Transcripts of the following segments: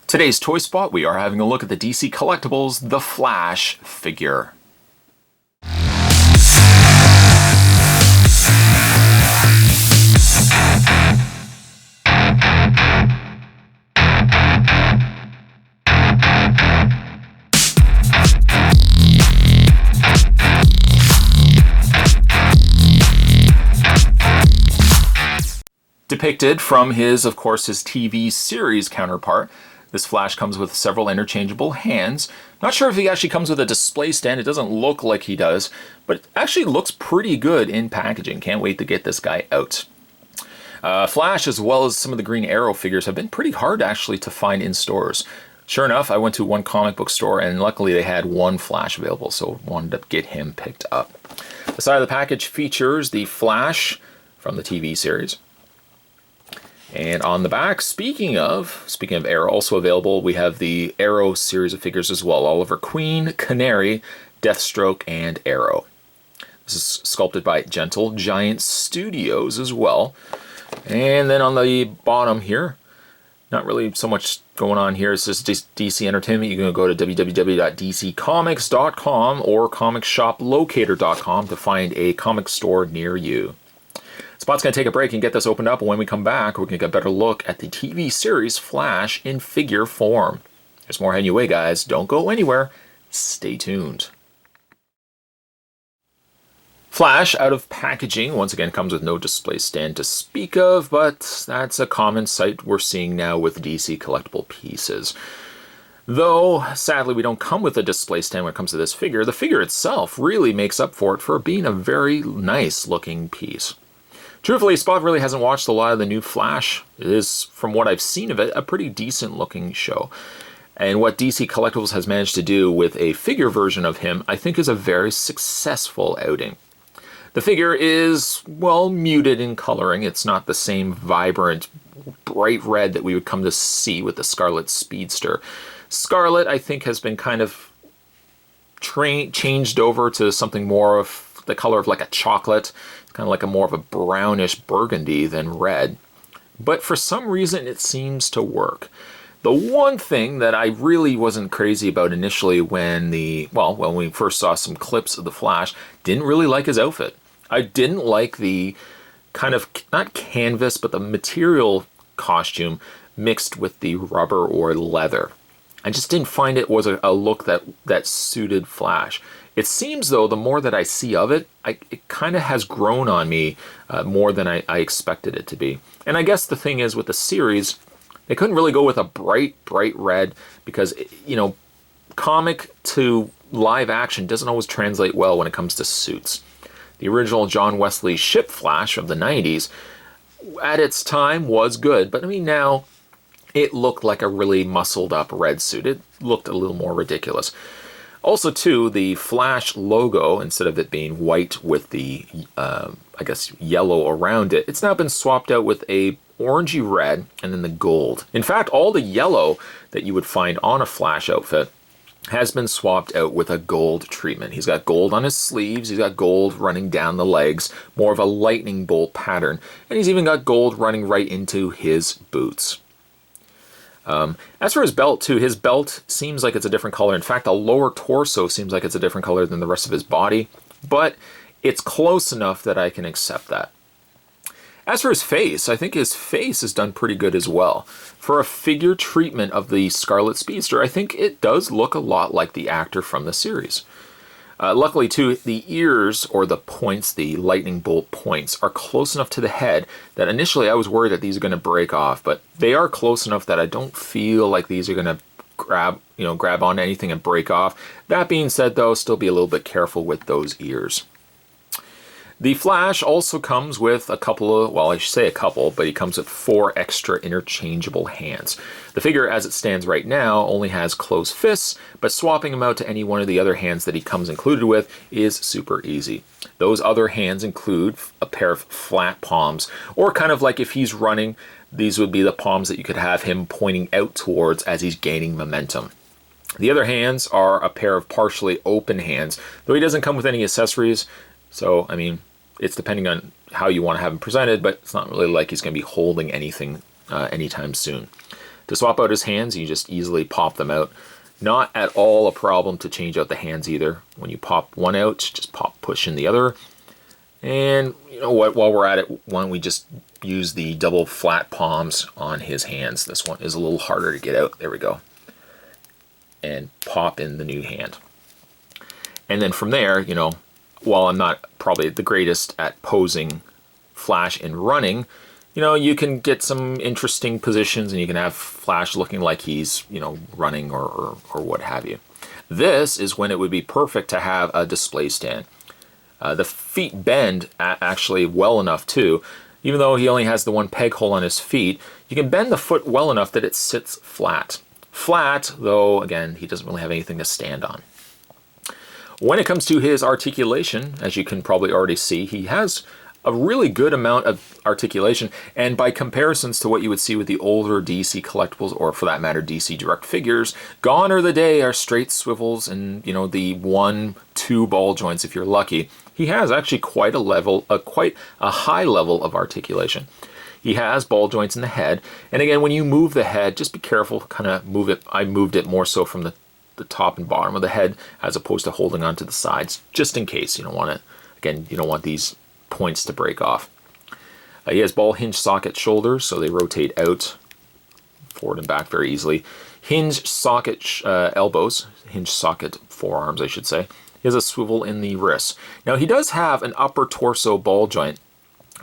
Today's Toy Spot, we are having a look at the DC Collectibles The Flash figure. Depicted from of course, his TV series counterpart, this Flash comes with several interchangeable hands. Not sure if he actually comes with a display stand. It doesn't look like he does, but it actually looks pretty good in packaging. Can't wait to get this guy out. Flash, as well as some of the Green Arrow figures, have been pretty hard actually to find in stores. Sure enough, I went to one comic book store and luckily they had one Flash available, so wanted to get him picked up. The side of the package features the Flash from the TV series. And on the back, speaking of Arrow, also available, we have the Arrow series of figures as well. Oliver Queen, Canary, Deathstroke, and Arrow. This is sculpted by Gentle Giant Studios as well. And then on the bottom here, not really so much going on here. It's just DC Entertainment. You can go to www.dccomics.com or comicsshoplocator.com to find a comic store near you. Spot's going to take a break and get this opened up, and when we come back, we're going to get a better look at the TV series Flash in figure form. There's more heading your way, guys. Don't go anywhere. Stay tuned. Flash, out of packaging, once again comes with no display stand to speak of, but that's a common sight we're seeing now with DC collectible pieces. Though, sadly, we don't come with a display stand when it comes to this figure. The figure itself really makes up for it for being a very nice-looking piece. Truthfully, Spot really hasn't watched a lot of the new Flash. It is, from what I've seen of it, a pretty decent looking show. And what DC Collectibles has managed to do with a figure version of him, I think is a very successful outing. The figure is, well, muted in coloring. It's not the same vibrant, bright red that we would come to see with the Scarlet Speedster. Scarlet, I think, has been kind of changed over to something more of the color of like a chocolate, kind of like a more of a brownish burgundy than red. But for some reason it seems to work. The one thing that I really wasn't crazy about initially when we first saw some clips of the Flash, didn't really like his outfit. I didn't like the kind of, not canvas, but the material costume mixed with the rubber or leather. I just didn't find it was a look that suited Flash. It seems, though, the more that I see of it, it kind of has grown on me more than I expected it to be. And I guess the thing is, with the series, they couldn't really go with a bright red because, comic to live action doesn't always translate well when it comes to suits. The original John Wesley Ship Flash of the 90s, at its time, was good. But, I mean, now it looked like a really muscled up red suit. It looked a little more ridiculous. Also, too, the Flash logo, instead of it being white with the, yellow around it, it's now been swapped out with a orangey red and then the gold. In fact, all the yellow that you would find on a Flash outfit has been swapped out with a gold treatment. He's got gold on his sleeves, he's got gold running down the legs, more of a lightning bolt pattern, and he's even got gold running right into his boots. As for his belt, too, his belt seems like it's a different color. In fact, the lower torso seems like it's a different color than the rest of his body, but it's close enough that I can accept that. As for his face, I think his face is done pretty good as well. For a figure treatment of the Scarlet Speedster, I think it does look a lot like the actor from the series. Luckily, too, the ears, or the points, the lightning bolt points, are close enough to the head that initially I was worried that these are going to break off, but they are close enough that I don't feel like these are going to grab onto anything and break off. That being said, though, still be a little bit careful with those ears. The Flash also comes with a couple of, well, I should say a couple, but he comes with 4 extra interchangeable hands. The figure, as it stands right now, only has closed fists, but swapping him out to any one of the other hands that he comes included with is super easy. Those other hands include a pair of flat palms, or kind of like if he's running, these would be the palms that you could have him pointing out towards as he's gaining momentum. The other hands are a pair of partially open hands, though he doesn't come with any accessories, so, I mean, it's depending on how you want to have him presented, but it's not really like he's going to be holding anything anytime soon. To swap out his hands, you just easily pop them out. Not at all a problem to change out the hands either. When you pop one out, just push in the other. And you know what, while we're at it, why don't we just use the double flat palms on his hands. This one is a little harder to get out. There we go. And pop in the new hand. And then from there, you know, while I'm not probably the greatest at posing Flash and running, you know, you can get some interesting positions and you can have Flash looking like he's, you know, running or what have you. This is when it would be perfect to have a display stand. The feet bend actually well enough too. Even though he only has the one peg hole on his feet, you can bend the foot well enough that it sits flat. Flat, though, again, he doesn't really have anything to stand on. When it comes to his articulation, as you can probably already see, he has a really good amount of articulation, and by comparisons to what you would see with the older DC collectibles, or for that matter DC direct figures, gone are the day are straight swivels and, you know, the 1-2 ball joints if you're lucky. He has actually quite a high level of articulation. He has ball joints in the head, and again, when you move the head, just be careful, kind of move it. I moved it more so from the top and bottom of the head as opposed to holding on to the sides, just in case you don't want to, again, you don't want these points to break off. He has ball hinge socket shoulders, so they rotate out forward and back very easily. Hinge socket elbows, hinge socket forearms, I should say. He has a swivel in the wrists. Now he does have an upper torso ball joint,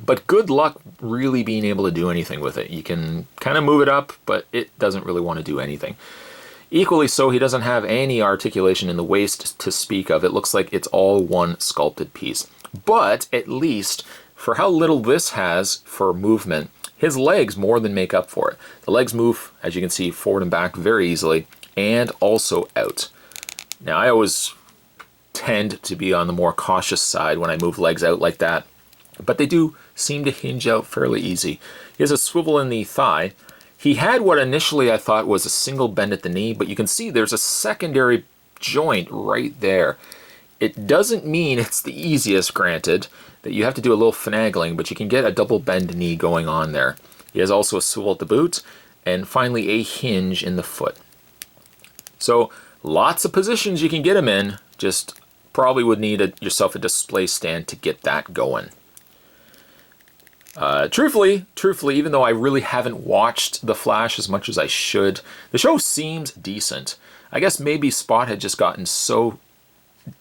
but good luck really being able to do anything with it. You can kind of move it up, but it doesn't really want to do anything. Equally so, he doesn't have any articulation in the waist to speak of. It looks like it's all one sculpted piece. But at least for how little this has for movement, his legs more than make up for it. The legs move, as you can see, forward and back very easily, and also out. Now I always tend to be on the more cautious side when I move legs out like that, but they do seem to hinge out fairly easy. He has a swivel in the thigh. He had what initially I thought was a single bend at the knee, but you can see there's a secondary joint right there. It doesn't mean it's the easiest, granted, that you have to do a little finagling, but you can get a double bend knee going on there. He has also a swivel at the boot, and finally a hinge in the foot. So lots of positions you can get him in, just probably would need yourself a display stand to get that going. Truthfully, even though I really haven't watched The Flash as much as I should, the show seems decent. I guess maybe Spot had just gotten so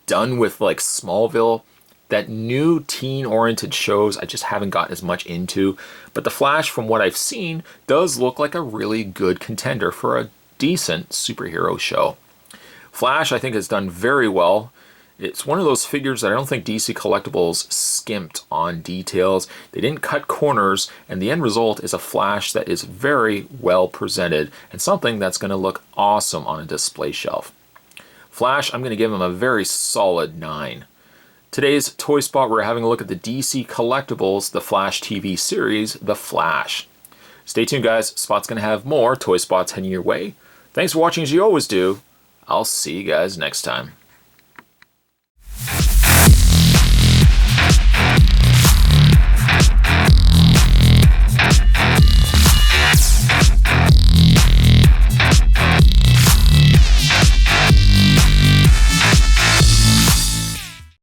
done with like Smallville that new teen-oriented shows I just haven't gotten as much into. But The Flash, from what I've seen, does look like a really good contender for a decent superhero show. Flash, I think, has done very well. It's one of those figures that I don't think DC Collectibles skimped on details. They didn't cut corners, and the end result is a Flash that is very well presented and something that's going to look awesome on a display shelf. Flash, I'm going to give him a very solid 9. Today's Toy Spot, we're having a look at the DC Collectibles, the Flash TV series, The Flash. Stay tuned, guys. Spot's going to have more Toy Spots heading your way. Thanks for watching as you always do. I'll see you guys next time.